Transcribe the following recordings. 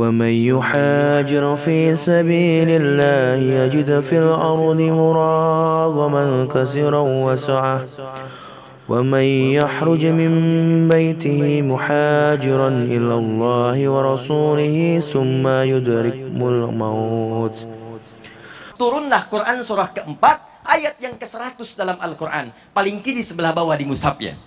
ومن يحاجر في سبيل الله يجد في الأرض مراغما كثيرا وسعة ومن يخرج من بيته محاجرا إلى الله ورسوله ثم يدركه الموت. Turunlah Quran surah keempat, ayat yang ke-100 dalam Al-Quran. Paling kiri sebelah bawah di mushafnya.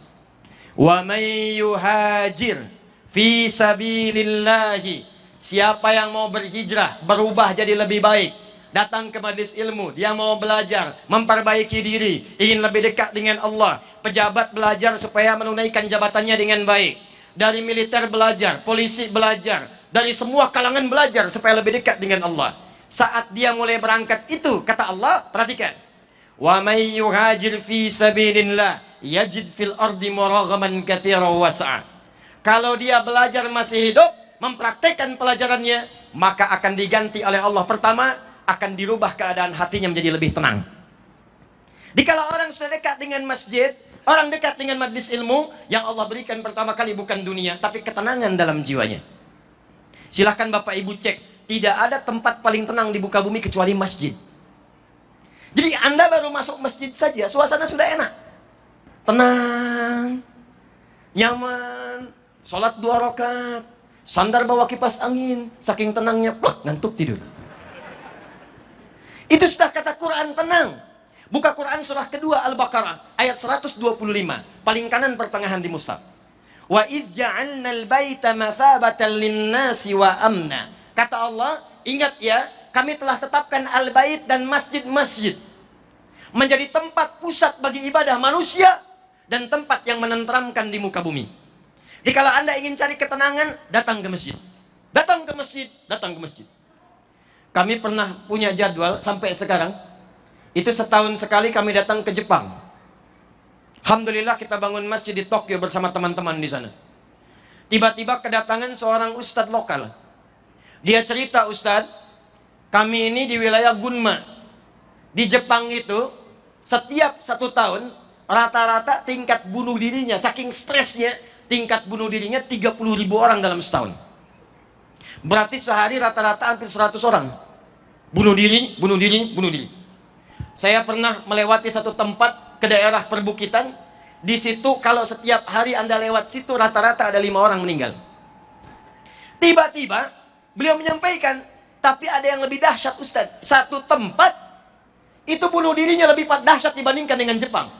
Wa may yuhajir fi sabilillahi. Siapa yang mau berhijrah, berubah jadi lebih baik, datang ke majelis ilmu, dia mau belajar, memperbaiki diri, ingin lebih dekat dengan Allah. Pejabat belajar supaya menunaikan jabatannya dengan baik. Dari militer belajar, polisi belajar, dari semua kalangan belajar supaya lebih dekat dengan Allah. Saat dia mulai berangkat itu, kata Allah, perhatikan. Wa may yuhajir fi sabilillah yajid fil ardi muraghaman katsiran wasa'a. Kalau dia belajar masih hidup, mempraktekkan pelajarannya, maka akan diganti oleh Allah. Pertama, akan dirubah keadaan hatinya menjadi lebih tenang. Dikala orang sudah dekat dengan masjid, orang dekat dengan majlis ilmu, yang Allah berikan pertama kali bukan dunia, tapi ketenangan dalam jiwanya. Silahkan Bapak Ibu cek, tidak ada tempat paling tenang di muka bumi kecuali masjid. Jadi Anda baru masuk masjid saja, suasana sudah enak. Tenang, nyaman, sholat 2 rakaat, sandar bawa kipas angin, saking tenangnya, plak, ngantuk tidur. Itu sudah kata Quran tenang. Buka Quran surah kedua Al-Baqarah, ayat 125, paling kanan pertengahan di mushaf. Wa idh ja'alnal baita mathabatan linnasi wa amna. Kata Allah, ingat ya, kami telah tetapkan al-bait dan masjid-masjid menjadi tempat pusat bagi ibadah manusia dan tempat yang menenteramkan di muka bumi. Jadi kalau Anda ingin cari ketenangan, datang ke masjid. Datang ke masjid, datang ke masjid. Kami pernah punya jadwal sampai sekarang, itu setahun sekali kami datang ke Jepang. Alhamdulillah kita bangun masjid di Tokyo bersama teman-teman di sana. Tiba-tiba kedatangan seorang ustadz lokal. Dia cerita, Ustadz, kami ini di wilayah Gunma. Di Jepang itu, setiap 1 tahun, rata-rata tingkat bunuh dirinya, saking stresnya, tingkat bunuh dirinya 30.000 orang dalam setahun. Berarti sehari rata-rata hampir 100 orang. Bunuh diri, bunuh diri, bunuh diri. Saya pernah melewati satu tempat ke daerah perbukitan. Di situ kalau setiap hari Anda lewat situ, rata-rata ada 5 orang meninggal. Tiba-tiba, beliau menyampaikan, tapi ada yang lebih dahsyat Ustadz. Satu tempat, itu bunuh dirinya lebih dahsyat dibandingkan dengan Jepang.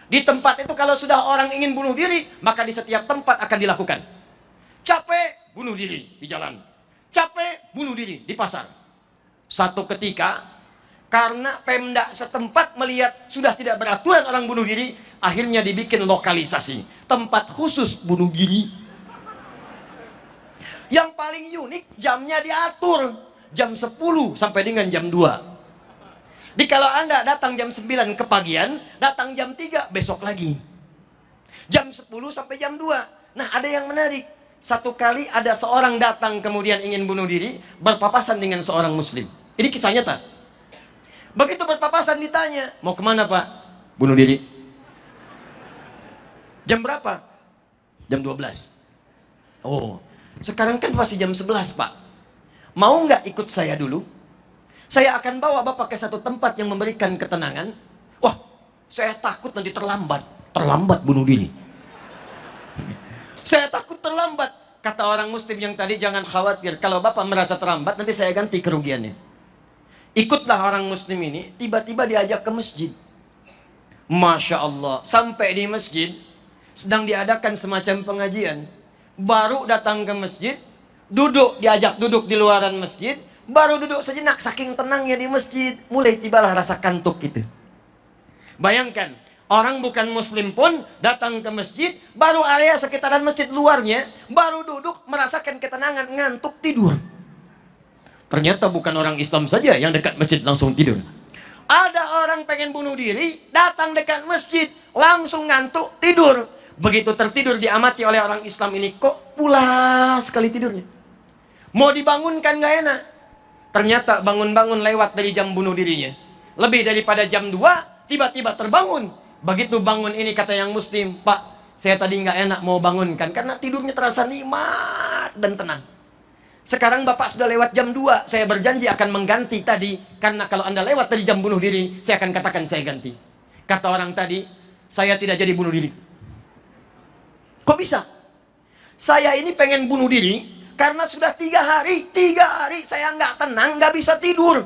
Di tempat itu kalau sudah orang ingin bunuh diri, maka di setiap tempat akan dilakukan. Capek, bunuh diri di jalan. Capek, bunuh diri di pasar. Satu ketika, karena Pemda setempat melihat sudah tidak beraturan orang bunuh diri, akhirnya dibikin lokalisasi. Tempat khusus bunuh diri. Yang paling unik, jamnya diatur. Jam 10 sampai dengan jam 2. Di kalau Anda datang jam 9 kepagian, datang jam 3 besok lagi. Jam 10 sampai jam 2. Nah, ada yang menarik. Satu kali ada seorang datang kemudian ingin bunuh diri, berpapasan dengan seorang muslim. Ini kisah nyata. Begitu berpapasan ditanya, mau kemana Pak? Bunuh diri. Jam berapa? Jam 12. Oh, sekarang kan masih jam 11 Pak. Mau nggak ikut saya dulu? Saya akan bawa Bapak ke satu tempat yang memberikan ketenangan. Wah, saya takut nanti terlambat. Terlambat bunuh diri. Saya takut terlambat. Kata orang muslim yang tadi, jangan khawatir. Kalau Bapak merasa terlambat, nanti saya ganti kerugiannya. Ikutlah orang muslim ini, tiba-tiba diajak ke masjid. Masya Allah, sampai di masjid, sedang diadakan semacam pengajian. Baru datang ke masjid, diajak duduk di luaran masjid, baru duduk sejenak, saking tenangnya di masjid, mulai tibalah rasa kantuk itu. Bayangkan, orang bukan muslim pun datang ke masjid, baru area sekitaran masjid luarnya, baru duduk merasakan ketenangan, ngantuk, tidur. Ternyata bukan orang Islam saja yang dekat masjid langsung tidur. Ada orang pengen bunuh diri, datang dekat masjid, langsung ngantuk, tidur. Begitu tertidur diamati oleh orang Islam ini, kok pulas sekali tidurnya. Mau dibangunkan gak enak. Ternyata bangun-bangun lewat dari jam bunuh dirinya. Lebih daripada jam 2, tiba-tiba terbangun. Begitu bangun ini kata yang muslim, Pak, saya tadi gak enak mau bangunkan, karena tidurnya terasa nikmat dan tenang. Sekarang Bapak sudah lewat jam 2, saya berjanji akan mengganti tadi. Karena kalau Anda lewat tadi jam bunuh diri, saya akan katakan saya ganti. Kata orang tadi, saya tidak jadi bunuh diri. Kok bisa? Saya ini pengen bunuh diri, karena sudah 3 hari saya nggak tenang, nggak bisa tidur.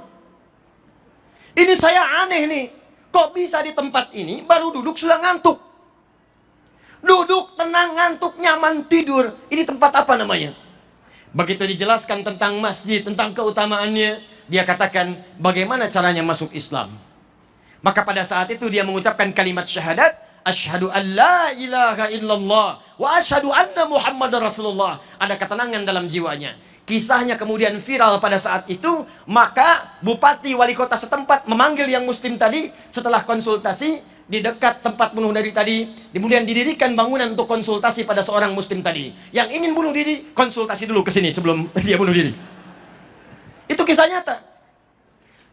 Ini saya aneh nih, kok bisa di tempat ini, baru duduk sudah ngantuk. Duduk, tenang, ngantuk, nyaman, tidur. Ini tempat apa namanya? Begitu dijelaskan tentang masjid, tentang keutamaannya, dia katakan bagaimana caranya masuk Islam. Maka pada saat itu dia mengucapkan kalimat syahadat, asyhadu an la ilaha illallah wa asyhadu anna Muhammadar Rasulullah. Ada ketenangan dalam jiwanya. Kisahnya kemudian viral pada saat itu, maka bupati wali kota setempat memanggil yang muslim tadi setelah konsultasi. Di dekat tempat bunuh diri tadi, kemudian didirikan bangunan untuk konsultasi pada seorang muslim tadi. Yang ingin bunuh diri, konsultasi dulu ke sini sebelum dia bunuh diri. Itu kisah nyata.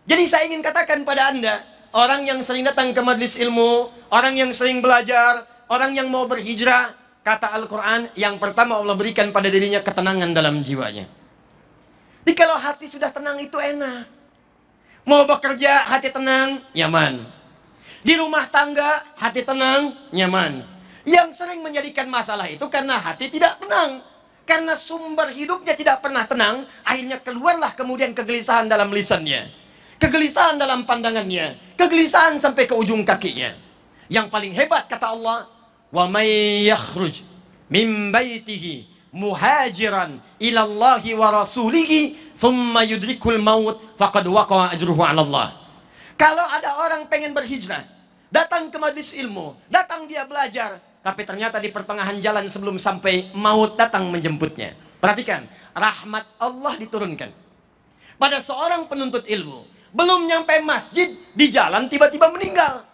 Jadi saya ingin katakan pada Anda, orang yang sering datang ke majelis ilmu, orang yang sering belajar, orang yang mau berhijrah, kata Al-Quran, yang pertama Allah berikan pada dirinya ketenangan dalam jiwanya. Jadi kalau hati sudah tenang itu enak. Mau bekerja, hati tenang, nyaman. Di rumah tangga, hati tenang, nyaman. Yang sering menjadikan masalah itu karena hati tidak tenang. Karena sumber hidupnya tidak pernah tenang, akhirnya keluarlah kemudian kegelisahan dalam lisannya. Kegelisahan dalam pandangannya. Kegelisahan sampai ke ujung kakinya. Yang paling hebat kata Allah, wa may yakhruj min baitihi muhajiran ilallahi wa rasulihi thumma yudrikul maut faqad waqa'a ajruhu 'ala Allah. Kalau ada orang pengen berhijrah, datang ke majelis ilmu, datang dia belajar, tapi ternyata di pertengahan jalan sebelum sampai maut datang menjemputnya. Perhatikan, rahmat Allah diturunkan pada seorang penuntut ilmu. Belum nyampe masjid, di jalan tiba-tiba meninggal.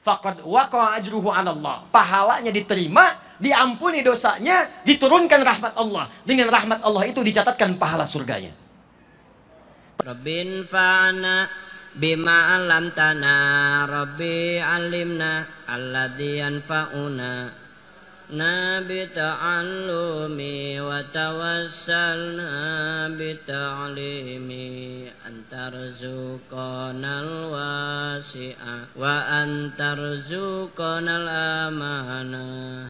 Faqad waqa'a ajruhu 'ala Allah. Pahalanya diterima, diampuni dosanya, diturunkan rahmat Allah. Dengan rahmat Allah itu dicatatkan pahala surganya. Rabbin fa'ana bima alamtana Rabbi alimna alladhi yanfa'una nabi ta'allumi wa tawassalna bi ta'limi antarzuqanal wasi'a wa antarzuqanal amana.